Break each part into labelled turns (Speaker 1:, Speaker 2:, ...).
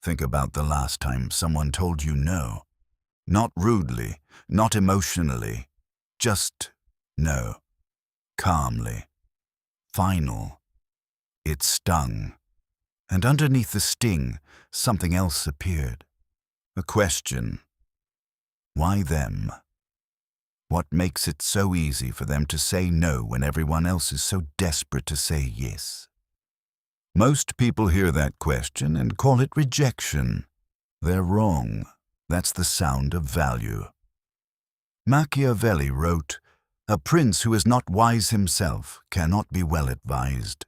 Speaker 1: Think about the last time someone told you no. Not rudely, not emotionally, just no. Calmly. Final. It stung. And underneath the sting, something else appeared. A question. Why them? What makes it so easy for them to say no when everyone else is so desperate to say yes? Most people hear that question and call it rejection. They're wrong. That's the sound of value. Machiavelli wrote, "A prince who is not wise himself cannot be well advised."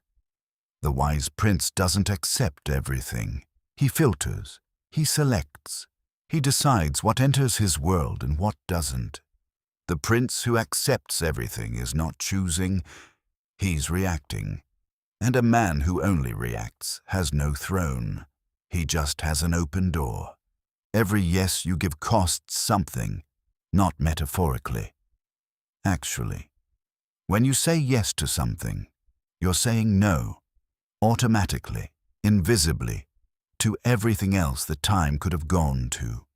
Speaker 1: The wise prince doesn't accept everything. He filters. He selects. He decides what enters his world and what doesn't. The prince who accepts everything is not choosing, he's reacting. And a man who only reacts has no throne. He just has an open door. Every yes you give costs something, not metaphorically. Actually, when you say yes to something, you're saying no, automatically, invisibly, to everything else that time could have gone to.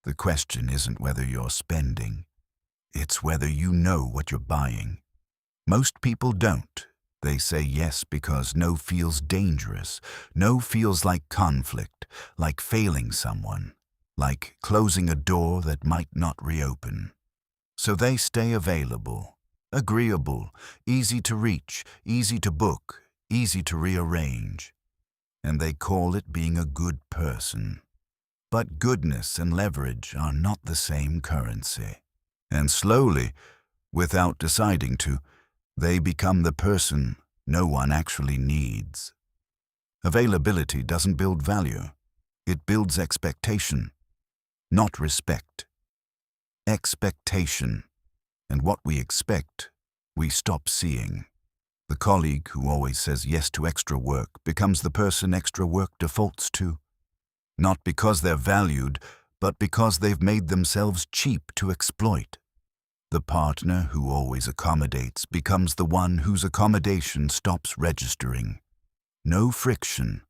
Speaker 1: The question isn't whether you're spending. It's whether you know what you're buying. Most people don't. They say yes because no feels dangerous. No feels like conflict, like failing someone, like closing a door that might not reopen. So they stay available, agreeable, easy to reach, easy to book, easy to rearrange. And they call it being a good person. But goodness and leverage are not the same currency. And slowly, without deciding to, they become the person no one actually needs. Availability doesn't build value. It builds expectation, not respect. Expectation. And what we expect, we stop seeing. The colleague who always says yes to extra work becomes the person extra work defaults to. Not because they're valued, but because they've made themselves cheap to exploit. The partner who always accommodates becomes the one whose accommodation stops registering. No friction,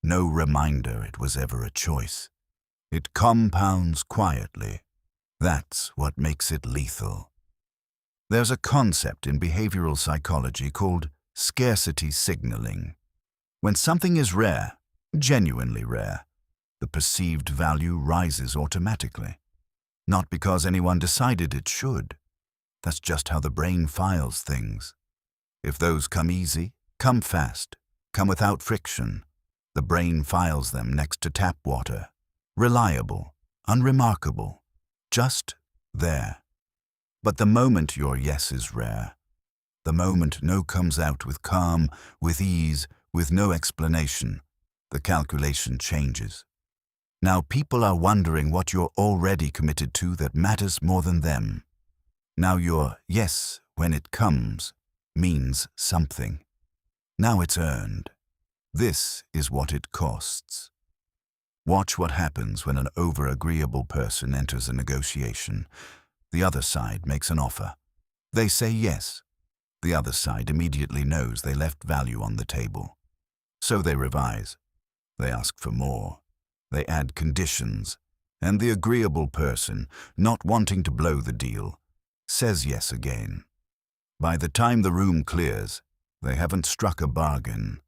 Speaker 1: no reminder it was ever a choice. It compounds quietly. That's what makes it lethal. There's a concept in behavioral psychology called scarcity signaling. When something is rare, genuinely rare, the perceived value rises automatically. Not because anyone decided it should. That's just how the brain files things. If those come easy, come fast, come without friction, the brain files them next to tap water. Reliable, unremarkable, just there. But the moment your yes is rare, the moment no comes out with calm, with ease, with no explanation, the calculation changes. Now people are wondering what you're already committed to that matters more than them. Now your yes, when it comes, means something. Now it's earned. This is what it costs. Watch what happens when an over-agreeable person enters a negotiation. The other side makes an offer. They say yes. The other side immediately knows they left value on the table. So they revise. They ask for more. They add conditions. And the agreeable person, not wanting to blow the deal, says yes again. By the time the room clears, they haven't struck a bargain.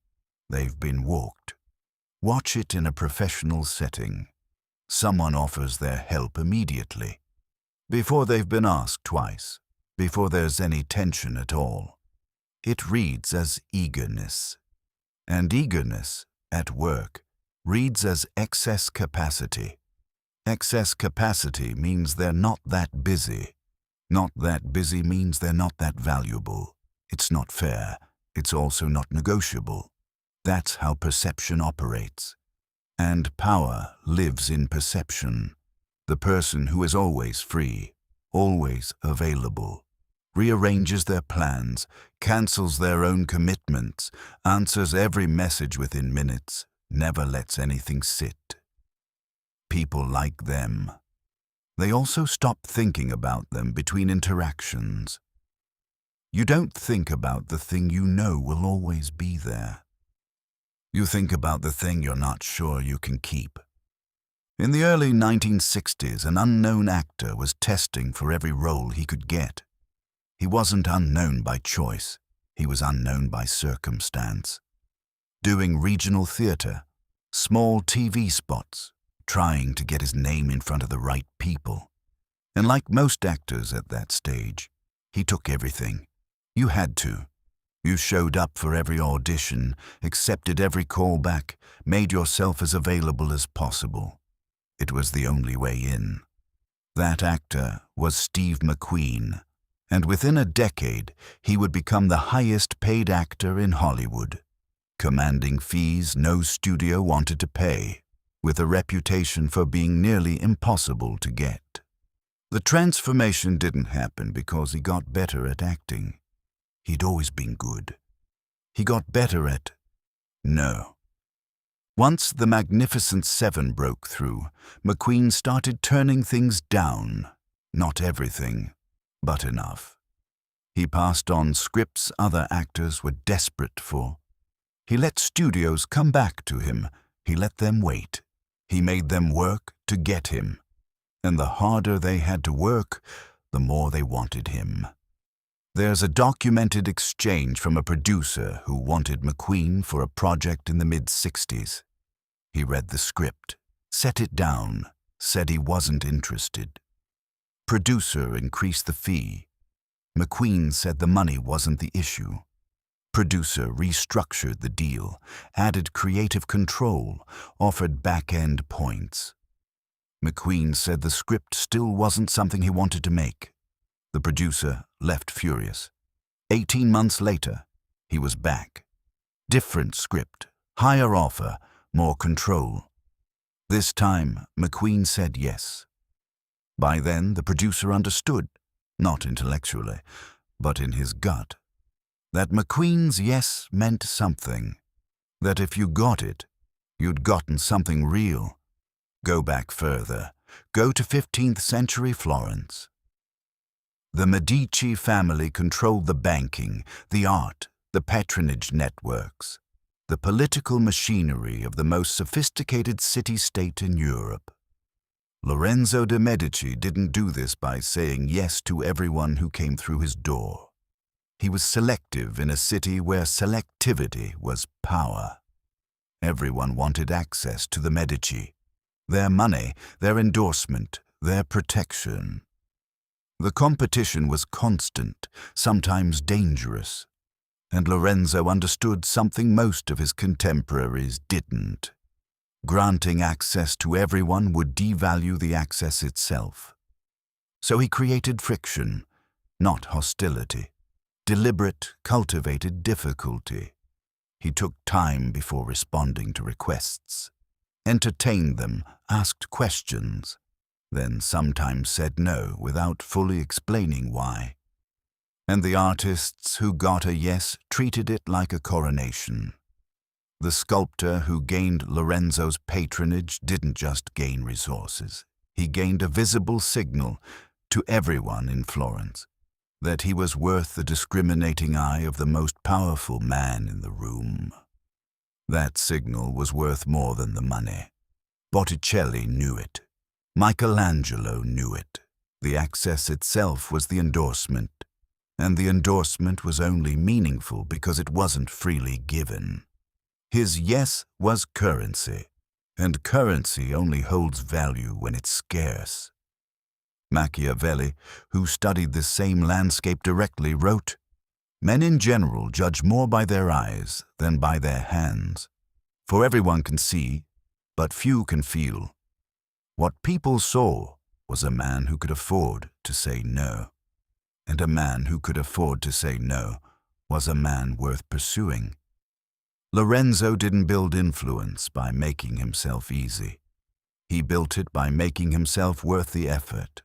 Speaker 1: They've been walked. Watch it in a professional setting. Someone offers their help immediately, before they've been asked twice, before there's any tension at all. It reads as eagerness. And eagerness, at work, reads as excess capacity. Excess capacity means they're not that busy. Not that busy means they're not that valuable. It's not fair. It's also not negotiable. That's how perception operates. And power lives in perception. The person who is always free, always available, rearranges their plans, cancels their own commitments, answers every message within minutes, never lets anything sit. People like them. They also stop thinking about them between interactions. You don't think about the thing you know will always be there. You think about the thing you're not sure you can keep. In the early 1960s, an unknown actor was testing for every role he could get. He wasn't unknown by choice. He was unknown by circumstance. Doing regional theater, small TV spots, trying to get his name in front of the right people. And like most actors at that stage, he took everything. You had to. You showed up for every audition, accepted every callback, made yourself as available as possible. It was the only way in. That actor was Steve McQueen, and within a decade he would become the highest-paid actor in Hollywood, commanding fees no studio wanted to pay, with a reputation for being nearly impossible to get. The transformation didn't happen because he got better at acting. He'd always been good. He got better at... No. Once the Magnificent Seven broke through, McQueen started turning things down. Not everything, but enough. He passed on scripts other actors were desperate for. He let studios come back to him. He let them wait. He made them work to get him. And the harder they had to work, the more they wanted him. There's a documented exchange from a producer who wanted McQueen for a project in the mid-60s. He read the script, set it down, said he wasn't interested. Producer increased the fee. McQueen said the money wasn't the issue. Producer restructured the deal, added creative control, offered back-end points. McQueen said the script still wasn't something he wanted to make. The producer left furious. 18 months later, he was back. Different script, higher offer, more control. This time, McQueen said yes. By then, the producer understood, not intellectually, but in his gut, that McQueen's yes meant something, that if you got it, you'd gotten something real. Go back further. Go to 15th century Florence. The Medici family controlled the banking, the art, the patronage networks, the political machinery of the most sophisticated city-state in Europe. Lorenzo de' Medici didn't do this by saying yes to everyone who came through his door. He was selective in a city where selectivity was power. Everyone wanted access to the Medici, their money, their endorsement, their protection. The competition was constant, sometimes dangerous, and Lorenzo understood something most of his contemporaries didn't. Granting access to everyone would devalue the access itself. So he created friction, not hostility, deliberate, cultivated difficulty. He took time before responding to requests, entertained them, asked questions, then sometimes said no without fully explaining why. And the artists who got a yes treated it like a coronation. The sculptor who gained Lorenzo's patronage didn't just gain resources. He gained a visible signal to everyone in Florence that he was worth the discriminating eye of the most powerful man in the room. That signal was worth more than the money. Botticelli knew it. Michelangelo knew it. The access itself was the endorsement, and the endorsement was only meaningful because it wasn't freely given. His yes was currency, and currency only holds value when it's scarce. Machiavelli, who studied this same landscape directly, wrote, "Men in general judge more by their eyes than by their hands, for everyone can see, but few can feel. What people saw was a man who could afford to say no, and a man who could afford to say no was a man worth pursuing." Lorenzo didn't build influence by making himself easy. He built it by making himself worth the effort.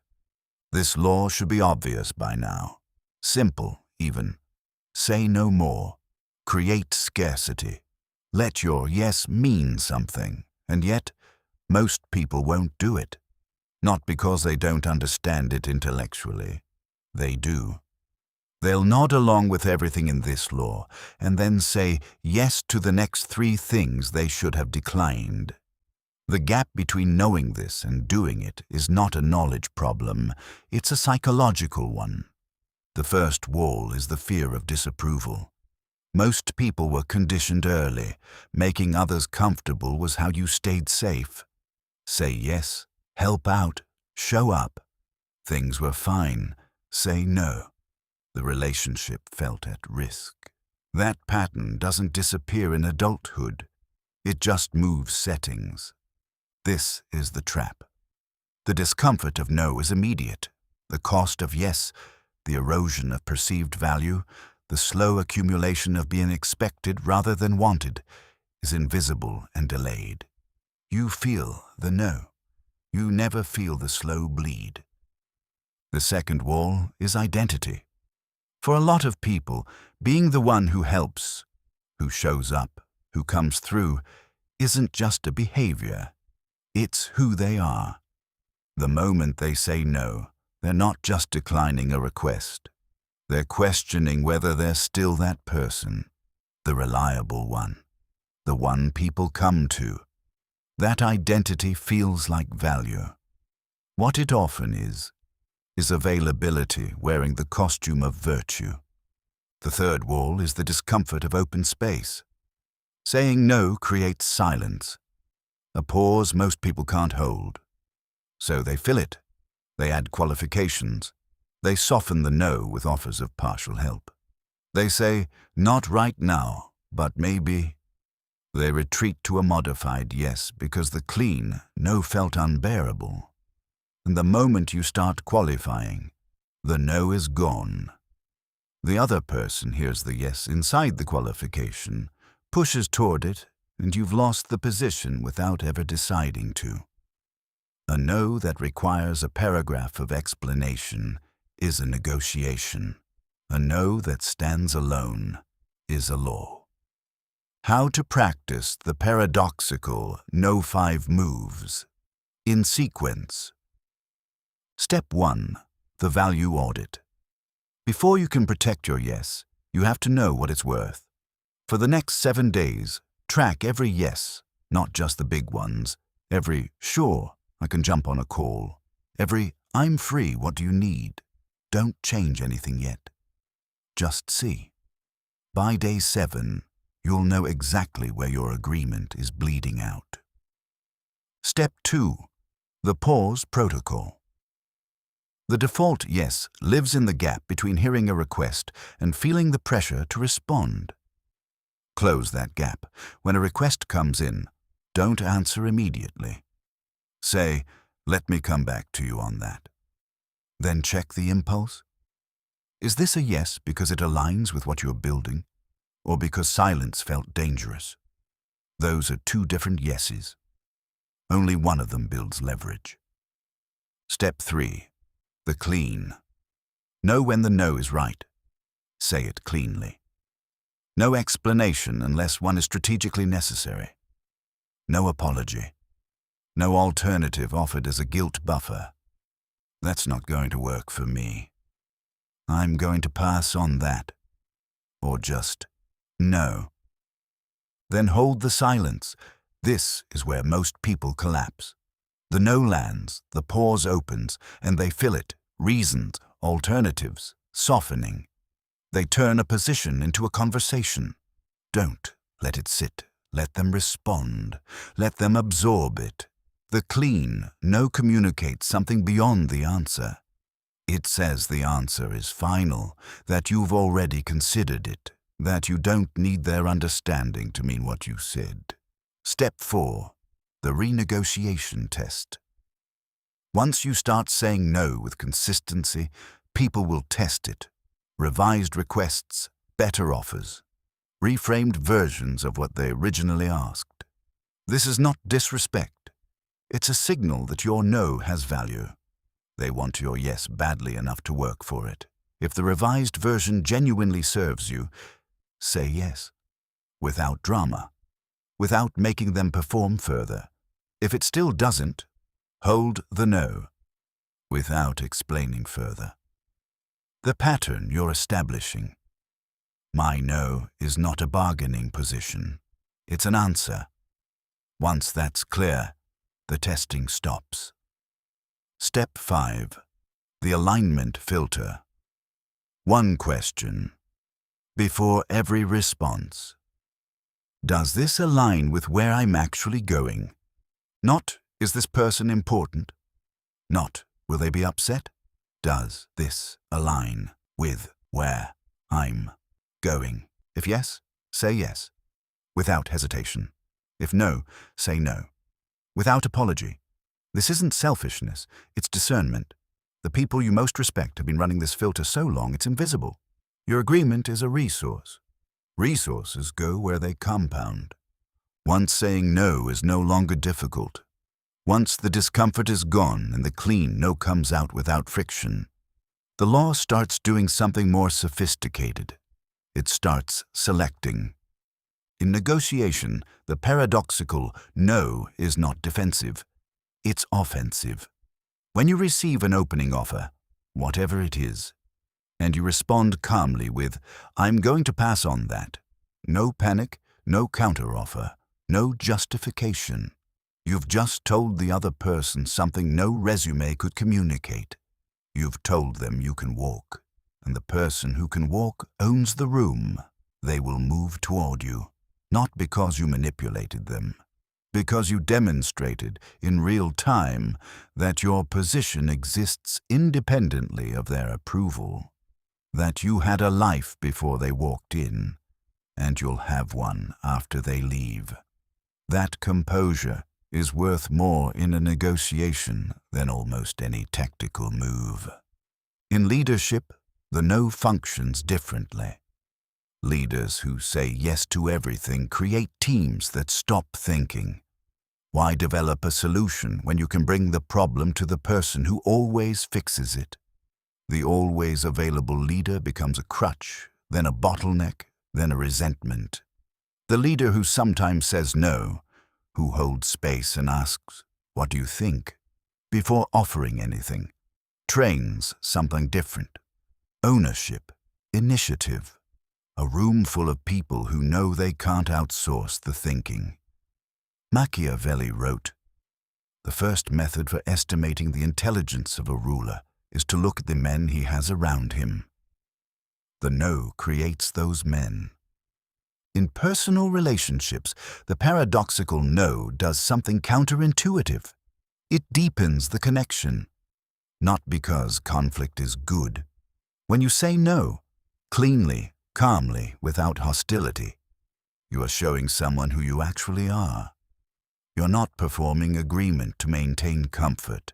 Speaker 1: This law should be obvious by now. Simple, even. Say no more. Create scarcity. Let your yes mean something, and yet most people won't do it. Not because they don't understand it intellectually. They do. They'll nod along with everything in this law, and then say yes to the next 3 things they should have declined. The gap between knowing this and doing it is not a knowledge problem, it's a psychological one. The first wall is the fear of disapproval. Most people were conditioned early. Making others comfortable was how you stayed safe. Say yes, help out, show up. Things were fine. Say no. The relationship felt at risk. That pattern doesn't disappear in adulthood. It just moves settings. This is the trap. The discomfort of no is immediate. The cost of yes, the erosion of perceived value, the slow accumulation of being expected rather than wanted, is invisible and delayed. You feel the no. You never feel the slow bleed. The second wall is identity. For a lot of people, being the one who helps, who shows up, who comes through, isn't just a behavior. It's who they are. The moment they say no, they're not just declining a request. They're questioning whether they're still that person, the reliable one, the one people come to. That identity feels like value. What it often is availability wearing the costume of virtue. The third wall is the discomfort of open space. Saying no creates silence, a pause most people can't hold. So they fill it. They add qualifications. They soften the no with offers of partial help. They say, not right now, but maybe. They retreat to a modified yes because the clean no felt unbearable. And the moment you start qualifying, the no is gone. The other person hears the yes inside the qualification, pushes toward it, and you've lost the position without ever deciding to. A no that requires a paragraph of explanation is a negotiation. A no that stands alone is a law. How to practice the paradoxical no 5 moves in sequence. Step 1. The value audit. Before you can protect your yes, you have to know what it's worth. For the next 7 days, track every yes, not just the big ones. Every sure, I can jump on a call. Every I'm free, what do you need? Don't change anything yet. Just see. By day 7, you'll know exactly where your agreement is bleeding out. Step 2. The pause protocol. The default yes lives in the gap between hearing a request and feeling the pressure to respond. Close that gap. When a request comes in, don't answer immediately. Say, let me come back to you on that. Then check the impulse. Is this a yes because it aligns with what you're building, or because silence felt dangerous? Those are 2 different yeses. Only one of them builds leverage. Step 3. The clean. Know when the no is right. Say it cleanly. No explanation unless one is strategically necessary. No apology. No alternative offered as a guilt buffer. That's not going to work for me. I'm going to pass on that. Or just no. Then hold the silence. This is where most people collapse. The no lands, the pause opens, and they fill it. Reasons, alternatives, softening. They turn a position into a conversation. Don't let it sit. Let them respond. Let them absorb it. The clean no communicates something beyond the answer. It says the answer is final, that you've already considered it, that you don't need their understanding to mean what you said. Step 4. The renegotiation test. Once you start saying no with consistency, people will test it. Revised requests, better offers, reframed versions of what they originally asked. This is not disrespect. It's a signal that your no has value. They want your yes badly enough to work for it. If the revised version genuinely serves you, say yes, without drama, without making them perform further. If it still doesn't, hold the no, without explaining further. The pattern you're establishing. My no is not a bargaining position. It's an answer. Once that's clear, the testing stops. Step 5. The alignment filter. One question. Before every response. Does this align with where I'm actually going? Not, is this person important? Not, will they be upset? Does this align with where I'm going? If yes, say yes, without hesitation. If no, say no, without apology. This isn't selfishness, it's discernment. The people you most respect have been running this filter so long it's invisible. Your agreement is a resource. Resources go where they compound. Once saying no is no longer difficult. Once the discomfort is gone and the clean no comes out without friction, the law starts doing something more sophisticated. It starts selecting. In negotiation, the paradoxical no is not defensive. It's offensive. When you receive an opening offer, whatever it is, and you respond calmly with, I'm going to pass on that. No panic, no counteroffer, no justification. You've just told the other person something no resume could communicate. You've told them you can walk, and the person who can walk owns the room. They will move toward you, not because you manipulated them, because you demonstrated in real time that your position exists independently of their approval, that you had a life before they walked in, and you'll have one after they leave. That composure is worth more in a negotiation than almost any tactical move. In leadership, the no functions differently. Leaders who say yes to everything create teams that stop thinking. Why develop a solution when you can bring the problem to the person who always fixes it? The always available leader becomes a crutch, then a bottleneck, then a resentment. The leader who sometimes says no, who holds space and asks, what do you think? Before offering anything, trains something different. Ownership, initiative. A room full of people who know they can't outsource the thinking. Machiavelli wrote, the first method for estimating the intelligence of a ruler is to look at the men he has around him. The no creates those men. In personal relationships, the paradoxical no does something counterintuitive. It deepens the connection. Not because conflict is good. When you say no, cleanly, calmly, without hostility, you are showing someone who you actually are. You're not performing agreement to maintain comfort.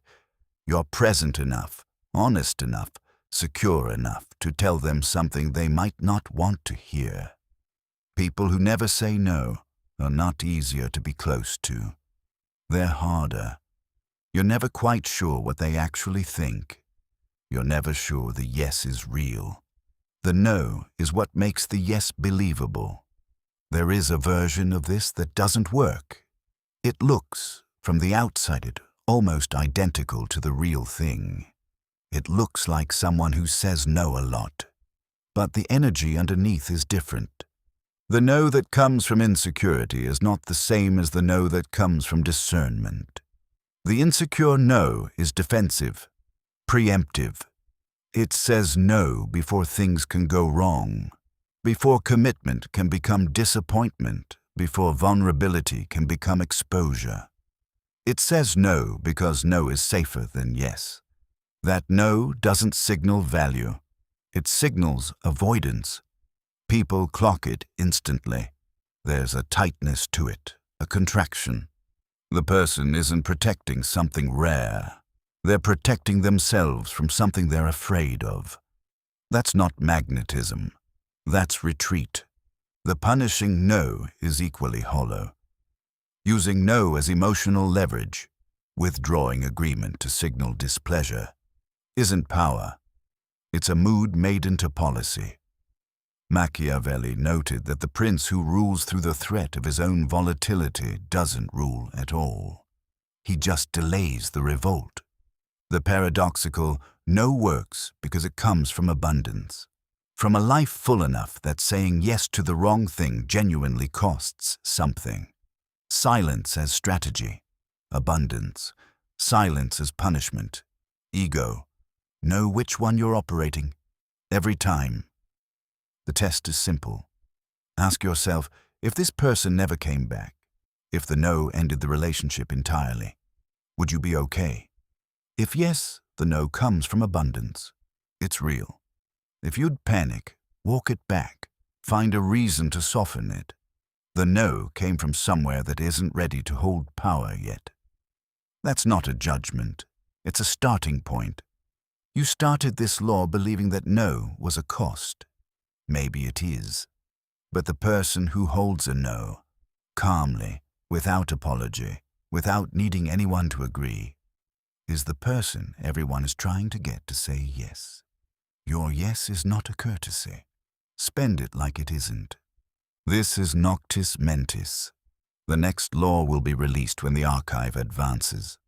Speaker 1: You're present enough, honest enough, secure enough to tell them something they might not want to hear. People who never say no are not easier to be close to. They're harder. You're never quite sure what they actually think. You're never sure the yes is real. The no is what makes the yes believable. There is a version of this that doesn't work. It looks, from the outside, almost identical to the real thing. It looks like someone who says no a lot, but the energy underneath is different. The no that comes from insecurity is not the same as the no that comes from discernment. The insecure no is defensive, preemptive. It says no before things can go wrong, before commitment can become disappointment, before vulnerability can become exposure. It says no because no is safer than yes. That no doesn't signal value. It signals avoidance. People clock it instantly. There's a tightness to it, a contraction. The person isn't protecting something rare. They're protecting themselves from something they're afraid of. That's not magnetism. That's retreat. The punishing no is equally hollow. Using no as emotional leverage, withdrawing agreement to signal displeasure, isn't power. It's a mood made into policy. Machiavelli noted that the prince who rules through the threat of his own volatility doesn't rule at all. He just delays the revolt. The paradoxical no works because it comes from abundance. From a life full enough that saying yes to the wrong thing genuinely costs something. Silence as strategy. abundance, silence as punishment, ego. Know which one you're operating. Every time. The test is simple. Ask yourself, if this person never came back, if the no ended the relationship entirely, would you be okay? If yes, the no comes from abundance. It's real. If you'd panic, walk it back. Find a reason to soften it. The no came from somewhere that isn't ready to hold power yet. That's not a judgment. It's a starting point. You started this law believing that no was a cost. Maybe it is. But the person who holds a no, calmly, without apology, without needing anyone to agree, is the person everyone is trying to get to say yes. Your yes is not a courtesy. Spend it like it isn't. This is Noctis Mentis. The next law will be released when the archive advances.